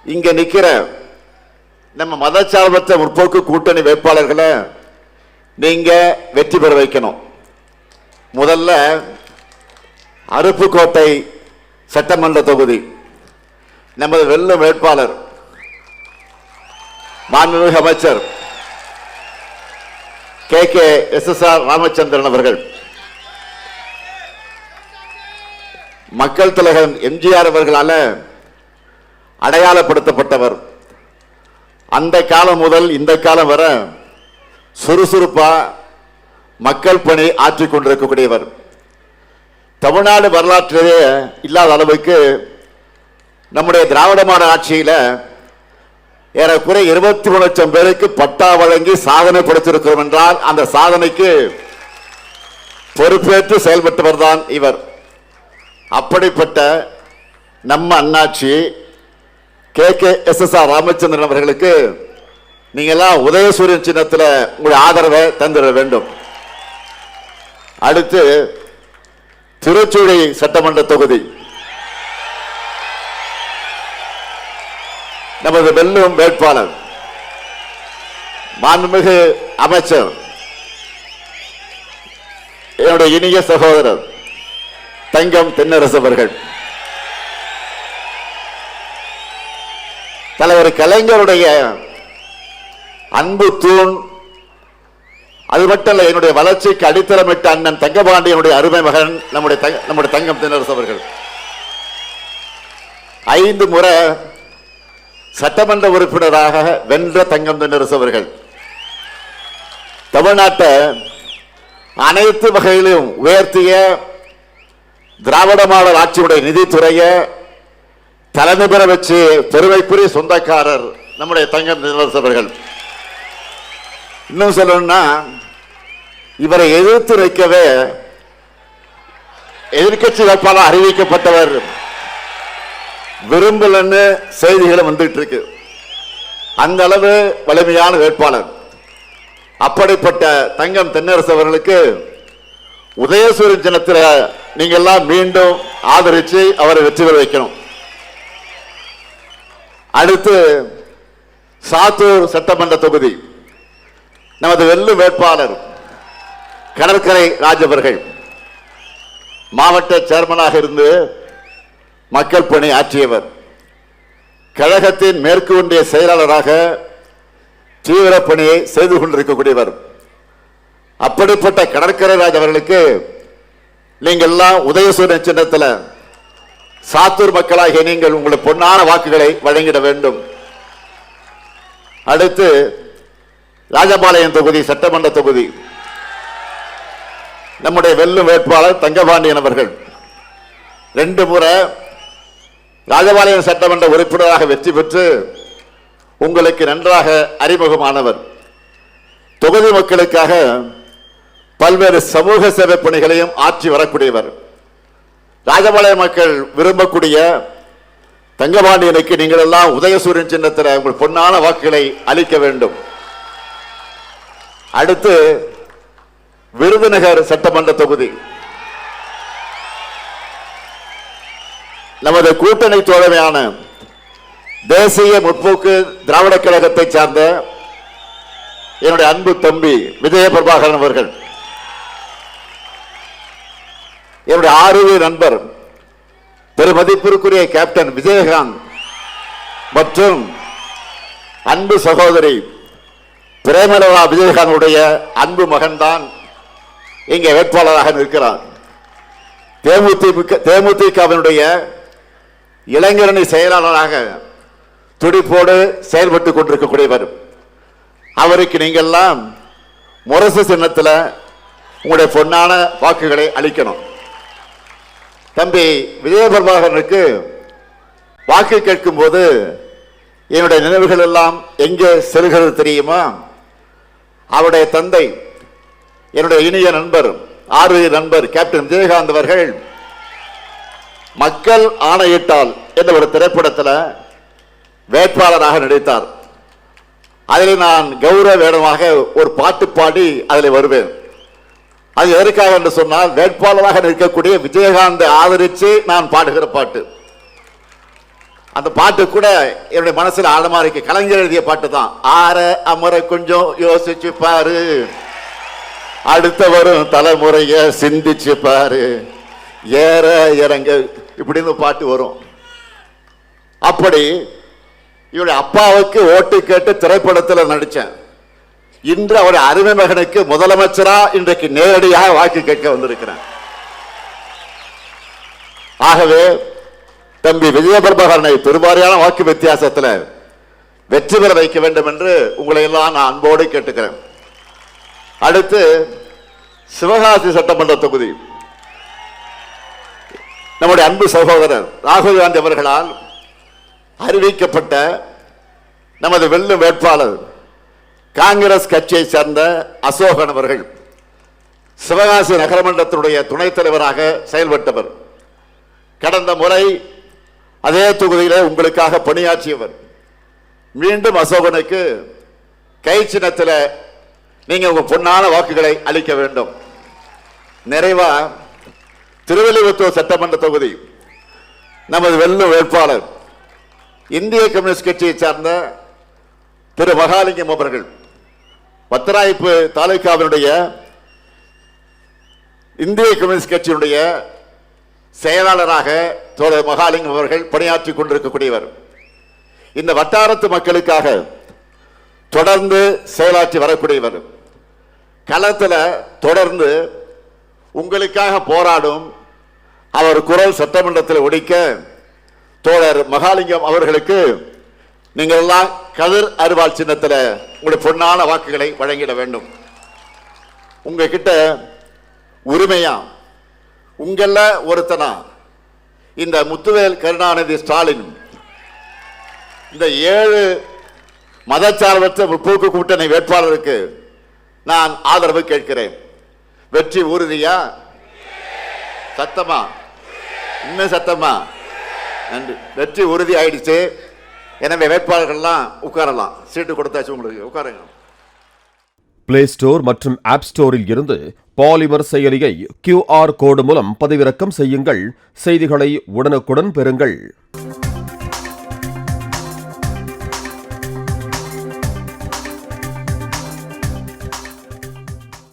இங்க நிக்கிற நம்ம மதச்சார்பற்ற முற்போக்கு கூட்டணி வேட்பாளர்களை நீங்க வெற்றி பெற வைக்கணும். முதல்ல அருப்புக்கோட்டை சட்டமன்ற தொகுதி நமது வெல்லும் வேட்பாளர் மாண்புமிகு அமைச்சர் KKSSR ராமச்சந்திரன் அவர்கள். மக்கள் தலைவர் எம்ஜிஆர் அவர்களால் அடையாளப்படுத்தப்பட்டவர். அந்த காலம் முதல் இந்த காலம் வரை சுறுசுறுப்பா மக்கள் பணி ஆற்றிக் கொண்டிருக்கக்கூடியவர். தமிழ்நாடு வரலாற்றிலே இல்லாத அளவுக்கு நம்முடைய திராவிட மாடல் ஆட்சியில் ஏறக்குறை 23 லட்சம் பேருக்கு பட்டா வழங்கி சாதனை படைத்திருக்கிறோம் என்றால் அந்த சாதனைக்கு பொறுப்பேற்று செயல்பட்டவர் தான் இவர். அப்படிப்பட்ட நம்ம அண்ணாச்சி KKSSR ராமச்சந்திரன் அவர்களுக்கு நீங்க எல்லாம் உதயசூரியன் சின்னத்தில் உங்களுடைய ஆதரவை தந்திட வேண்டும். அடுத்து திருச்சூழி சட்டமன்ற தொகுதி நமது வெல்லும் வேட்பாளர் மாண்புமிகு அமைச்சர் என்னுடைய இனிய சகோதரர் தங்கம் தென்னரசு அவர்கள். தலைவர் கலைஞருடைய அன்பு தூண், அது மட்டுமல்ல என்னுடைய வளர்ச்சிக்கு அடித்தளமிட்ட அண்ணன் தங்கபாண்டியனுடைய அருமை மகன் நம்முடைய தங்கம் தென்னரசு அவர்கள். 5 முறை சட்டமன்ற உறுப்பினராக வென்ற தங்கம் தென்னரசு அவர்கள் தமிழ்நாட்டை அனைத்து வகையிலும் உயர்த்திய திராவிட மாடல் ஆட்சியுடைய நிதித்துறையை தலைமை பெற வச்சு பெருமைக்குரிய சொந்தக்காரர் நம்முடைய தங்கம் தென்னரசு அவர்கள். இன்னும் சொல்லணும்னா இவரை எதிர்த்து வைக்கவே எதிர்கட்சி வேட்பாளர் அறிவிக்கப்பட்டவர் விரும்பலன்னு செய்திகளும் வந்துட்டு இருக்கு. அந்த அளவு வலிமையான வேட்பாளர். அப்படிப்பட்ட தங்கம் தென்னரசு அவர்களுக்கு உதயசூரியன் சின்னத்தில் நீங்க எல்லாம் மீண்டும் ஆதரிச்சு அவரை வெற்றி பெற வைக்கணும். அடுத்து சாத்தூர் சட்டமன்ற தொகுதி நமது வெல்லும் வேட்பாளர் கடற்கரை ராஜ் அவர்கள். மாவட்ட சேர்மனாக இருந்து மக்கள் பணி ஆற்றியவர். கழகத்தின் மேற்கு ஒன்றிய செயலாளராக தீவிர பணியை செய்து கொண்டிருக்கக்கூடியவர். அப்படிப்பட்ட கடற்கரை ராஜ் அவர்களுக்கு நீங்கள் எல்லாம் உதயசூரியன் சின்னத்தில் சாத்தூர் மக்களாகிய நீங்கள் உங்களுடைய பொன்னான வாக்குகளை வழங்கிட வேண்டும். அடுத்து ராஜபாளையம் தொகுதி சட்டமன்ற தொகுதி நம்முடைய வெல்லும் வேட்பாளர் தங்கபாண்டியன் அவர்கள் 2 முறை ராஜபாளையம் சட்டமன்ற உறுப்பினராக வெற்றி பெற்று உங்களுக்கு நன்றாக அறிமுகமானவர். தொகுதி மக்களுக்காக பல்வேறு சமூக சேவை பணிகளையும் ஆற்றி வரக்கூடியவர். ராஜபாளையம் மக்கள் விரும்பக்கூடிய தங்கபாண்டியனுக்கு நீங்கள் எல்லாம் உதயசூரியன் சின்னத்தில் உங்கள் பொன்னான வாக்குகளை அளிக்க வேண்டும். அடுத்து விருதுநகர் சட்டமன்ற தொகுதி நமது கூட்டணி தோழமையான தேசிய முற்போக்கு திராவிட கழகத்தை சார்ந்த என்னுடைய அன்பு தம்பி விஜய பிரபாகரன் அவர்கள், என்னுடைய ஆர்வ நண்பர் பெருமதிப்பிற்குரிய கேப்டன் விஜயகாந்த் மற்றும் அன்பு சகோதரி பிரேமலதா விஜயகாந்துடைய அன்பு மகன்தான் இங்கே வேட்பாளராக நிற்கிறார். தேமுதிகவினுடைய இளைஞரணி செயலாளராக துடிப்போடு செயல்பட்டுக் கொண்டிருக்கக்கூடியவர். அவருக்கு நீங்கள் எல்லாம் முரசு சின்னத்தில் உங்களுடைய பொன்னான வாக்குகளை அளிக்கணும். தம்பி விஜய பிரபாகரனுக்கு வாக்கு கேட்கும் போது என்னுடைய நினைவுகள் எல்லாம் எங்கே செல்கிறது தெரியுமா? அவருடைய தந்தை என்னுடைய இனிய நண்பர் ஆர்வ நண்பர் கேப்டன் விஜயகாந்த் அவர்கள் மக்கள் ஆணையிட்டால் என்ற ஒரு திரைப்படத்தில் வேட்பாளராக நடித்தார். அதில் நான் கௌரவ வேடமாக ஒரு பாட்டு பாடி அதில் வருவேன். அது எதற்காக என்று சொன்னால் வேட்பாளராக நிற்கக்கூடிய விஜயகாந்தை ஆதரித்து நான் பாடுகிற பாட்டு. அந்த பாட்டு கூட என்னுடைய மனசுல ஆழமா இருக்கு. கலைஞர் எழுதிய பாட்டு தான். ஆற அமர கொஞ்சம் யோசிச்சு பாரு, அடுத்த வரும் தலைமுறைய சிந்திச்சு பாரு, ஏற இறங்க இப்படின்னு பாட்டு வரும். அப்படி இவருடைய அப்பாவுக்கு ஓட்டு கேட்டு திரைப்படத்தில் நடிச்சேன். இன்று அவருடைய அருமை மகனுக்கு முதலமைச்சரா இன்றைக்கு நேரடியாக வாக்கு கேட்க வந்திருக்கிறேன். ஆகவே தம்பி விஜயபிரபாகரனை பெருவாரியான வாக்கு வித்தியாசத்தில் வெற்றி பெற வைக்க வேண்டும் என்று உங்களை எல்லாம் நான் அன்போடு கேட்டுக்கிறேன். அடுத்து சிவகாசி சட்டமன்ற தொகுதி நம்முடைய அன்பு சகோதரர் ராகுல் காந்தி அவர்களால் அறிவிக்கப்பட்ட நமது வெல்லும் வேட்பாளர் காங்கிரஸ் கட்சியை சேர்ந்த அசோகன் அவர்கள் சிவகாசி நகரமன்றத்தினுடைய துணைத் தலைவராக செயல்பட்டவர். கடந்த முறை அதே தொகுதியில் உங்களுக்காக பணியாற்றியவர். மீண்டும் அசோகனுக்கு கை சின்னத்தில் நீங்க உங்க பொன்னான வாக்குகளை அளிக்க வேண்டும். நிறைவா திருவள்ளுவர் சட்டமன்ற தொகுதி நமது வெல்லும் வேட்பாளர் இந்திய கம்யூனிஸ்ட் கட்சியை சார்ந்த திரு மகாலிங்கம் அவர்கள் பத்தராய்ப்பு தாலுகாவினுடைய இந்திய கம்யூனிஸ்ட் கட்சியினுடைய செயலாளராக தோழர் மகாலிங்கம் அவர்கள் பணியாற்றிக் கொண்டிருக்கக்கூடியவர். இந்த வட்டாரத்து மக்களுக்காக தொடர்ந்து செயலாற்றி வரக்கூடியவர். களத்தில் தொடர்ந்து உங்களுக்காக போராடும் அவர் குரல் சட்டமன்றத்தில் ஒலிக்க தோழர் மகாலிங்கம் அவர்களுக்கு நீங்கள் எல்லாம் கதிர் அருவாள் சின்னத்தில் உங்களுடைய பொன்னான வாக்குகளை வழங்கிட வேண்டும். உங்ககிட்ட உரிமையா உங்கள ஒருத்தனா இந்த முத்துவேல் கருணாநிதி ஸ்டாலின் இந்த 7 மதச்சார்பற்ற முற்போக்கு கூட்டணி வேட்பாளருக்கு நான் ஆதரவு கேட்கிறேன். வெற்றி உறுதியா? சத்தமா? இன்னும் சத்தமா? நன்றி. வெற்றி உறுதி ஆயிடுச்சு. எனவே வேட்பாளர்கள்லாம் உட்காரலாம். சீட்டு கொடுத்தாச்சு, உங்களுக்கு உட்காருங்க. பிளே ஸ்டோர் மற்றும் ஆப் ஸ்டோரில் இருந்து பாலிமர் செயலியை QR கோடு மூலம் பதிவிறக்கம் செய்யுங்கள். செய்திகளை உடனுக்குடன் பெறுங்கள்.